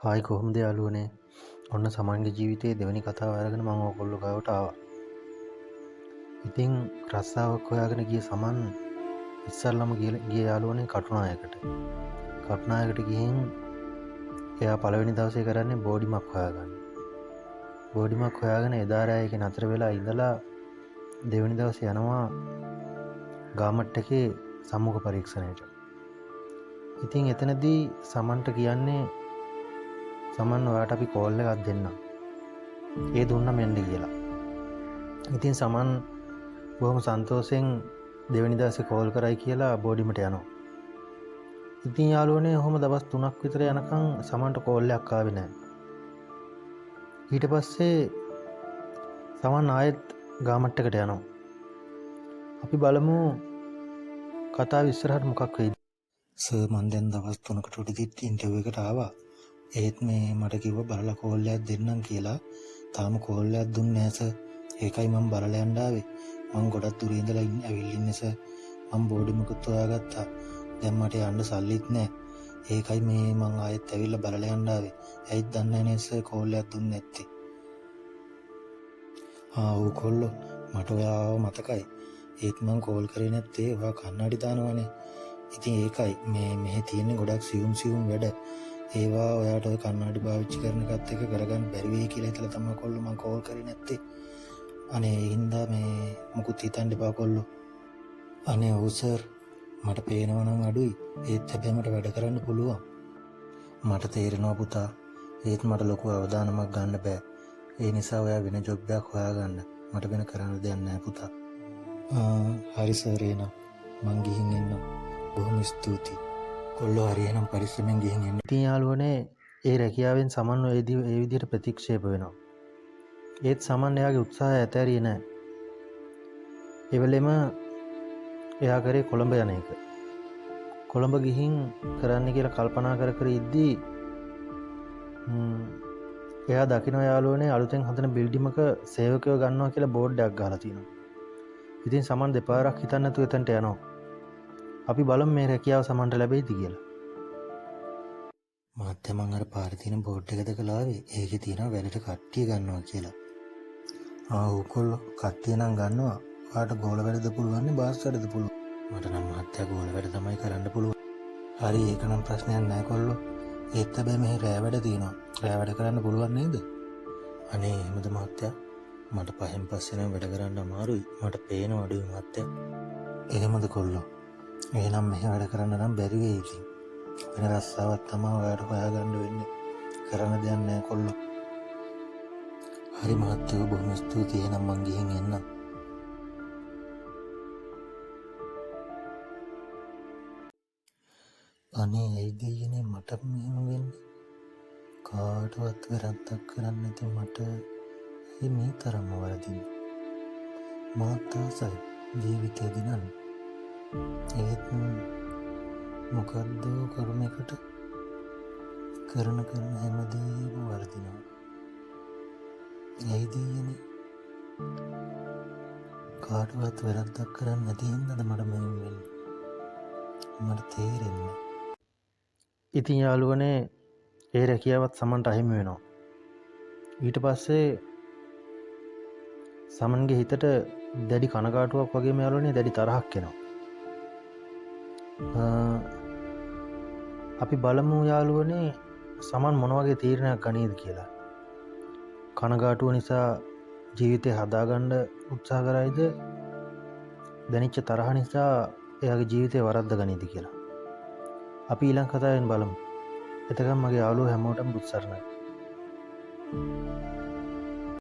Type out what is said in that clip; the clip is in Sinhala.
හායි කොහොමද යාළුවනේ? ඔන්න සමන්ගේ ජීවිතයේ දෙවෙනි කතාව අරගෙන මම ඔයගොල්ලෝ ගාවට ආවා. ඉතින් රස්සාවක් හොයාගෙන ගිය සමන් ඉස්සල්ලාම ගිය යාළුවනේ කටුනායකට. කටුනායකට ගිහින් එයා පළවෙනි දවසේ කරන්නේ බෝඩිමක් හොයාගන්න. බෝඩිමක් හොයාගෙන එදා රෑ එකේ නතර වෙලා ඉඳලා දෙවෙනි දවසේ යනවා ගාමට් එකේ සම්මුඛ පරීක්ෂණයට. ඉතින් එතනදී සමන්ට කියන්නේ සමන් ඔයාට අපි කෝල් එකක් දෙන්නම්. ඒ දුන්න මෙන්න කියලා. ඉතින් සමන් බොහොම සන්තෝෂෙන් දෙවෙනි දවසේ කෝල් කරයි කියලා බෝඩිමට යනවා. ඉතින් යාළුවනේ ඔහොම දවස් 3ක් විතර යනකම් සමන්ට කෝල් එකක් ආවේ නැහැ. ඊට පස්සේ සමන් ආයෙත් ගාමට් එකට යනවා. අපි බලමු කතාව ඉස්සරහට මොකක් වෙයිද. සර් මම දැන් දවස් 3කට උඩදිත් ඉන්ටර්විව් එකට ආවා. ඒත් මේ මට කිව්වා බලලා කෝල් එකක් දෙන්නම් කියලා. තාම කෝල් එකක් දුන්නේ නැහැ සර්. ඒකයි මම බලලා යන්න ආවේ. මම ගොඩක් දුර ඉඳලා ඇවිල්ලා ඉන්නේ සර්. මම බෝඩිමකුත් හොයාගත්තා. දැන් මට යන්න සල්ලිත් නැහැ. ඒකයි මේ මම ආයෙත් ඇවිල්ලා බලලා යන්න ආවේ. ඇයිද දන්නේ නැහැ සර් කෝල් එකක් දුන්නේ නැත්තේ. ඔව් කොල්ලෝ මට ඔයාව මතකයි. ඒත් මම කෝල් කරේ නැත්තේ ඔයා කන්නඩි දානවනේ. ඉතින් ඒකයි මෙහෙ තියෙන්නේ ගොඩක් සියුම් වැඩ. ඒවා ඔයාට ඔය කන්නඩි පාවිච්චි කරන එකත් එක කරගන්න බැරි වෙයි කියලා හිතලා තමයි කොල්ලෝ මම කෝල් කරේ නැත්තේ. අනේ ඒ හින්දා මේ මුකුත් හිතන්න එපා කොල්ලෝ. අනේ ඔව් සර් මට පේනවා නම් අඩුයි. ඒත් හැබැයි මට වැඩ කරන්න පුළුවන්. මට තේරෙනවා පුතා. ඒත් මට ලොකු අවදානමක් ගන්න බෑ. ඒ නිසා ඔයා වෙන ජොබ් එකක් හොයාගන්න. මට වෙන කරන්න දෙයක් නෑ පුතා. හරි සර් එහෙනම් මං ගිහින් එන්නම්. බොහොම ස්තුතියි. කොල්ලෝ හරි එහෙනම් පරිස්සමෙන් ගිහින් එන්න. ඉතින් යාළුවනේ ඒ රැකියාවෙන් සමන් ඒ විදිහට ප්‍රතික්ෂේප වෙනවා. ඒත් සමන් එයාගේ උත්සාහය ඇතෑරියේ නැහැ. ඒ වෙලෙම එයා කරේ කොළඹ යන එක. කොළඹ ගිහින් කරන්න කියලා කල්පනා කර ඉද්දී එයා දකින්න යාළුවනේ අලුතෙන් හදන බිල්ඩිමක සේවකයෝ ගන්නවා කියලා බෝඩ් එකක් ගහලා තියෙනවා. ඉතින් සමන් දෙපාරක් හිතන්න නැතුව එතනට යනවා. අපි බලමු මේ රැකියාව සමන්ට ලැබෙයිද කියලා. මාත්‍ය මං අර පාරේ තියෙන බෝඩ් එක දැකලා ආවේ. ඒකේ තියෙනවා වැඩට කට්ටිය ගන්නවා කියලා. ඔව් කොල්ලෝ කට්ටිය නම් ගන්නවා. ඔයාට ගෝල වැඩද පුළුවන් නේ බාස් වැඩද පුළුවන්? මට නම් මාත්‍ය ගෝල වැඩ තමයි කරන්න පුළුවන්. හරි ඒක නම් ප්‍රශ්නයක් නෑ කොල්ලෝ. ඒත් හැබැයි මෙහි රෑ වැඩ තියෙනවා. රෑ වැඩ කරන්න පුළුවන් නේද? අනේ එහෙමද මාත්‍ය? මට පහෙන් පස්සේ නම් වැඩ කරන්න අමාරුයි. මට පේනවා අඩුයි මාත්‍ය. එහෙමද කොල්ලෝ? එහෙනම් මෙහෙ වැඩ කරන්න නම් බැරි වෙයි ඉතින්. වෙන රස්සාවක් තමයි ඔයාලට හොයාගන්න වෙන්නේ. කරන්න දෙයක් නැහැ කොල්ලෝ. හරි මහත්තයෝ බොහොම ස්තුතියි. එහෙනම් මං ගිහින් එන්නම්. අනේ ඇයි දෙයියනේ මට මෙහෙම වෙන්නේ? කාටවත් වැරද්දක් කරන්න නැති මට මේ තරම්ම වරදින්නේ. මාත් ආසයි ජීවිතේ දිනන්න. ඒත් මොකද්ද කරන එකට කරන හැමදේම වරදිනවා. ඇයි දෙයියනේ කාටවත් වැරද්දක් කරන්න නැති හින්දාද මට මෙහෙම වෙන්නේ? මට තේරෙන්නේ. ඉතින් යාළුවනේ ඒ රැකියාවත් සමන්ට අහිමි වෙනවා. ඊට පස්සේ සමන්ගේ හිතට දැඩි කනගාටුවක් වගේම යාළුවනේ දැඩි තරහක් එනවා. අපි බලමු යාළුවනේ සමන් මොන වගේ තීරණයක් ගනීද කියලා. කනගාටුව නිසා ජීවිතේ හදාගන්න උත්සාහ කරයිද? දැනිච්ච තරහ නිසා එයාගේ ජීවිතේ වරද්ද ගනීද කියලා. අපි ඊළඟ කතාවෙන් බලමු. එතකම් මගේ යාළුවෝ හැමෝටම බුත් සරණයි.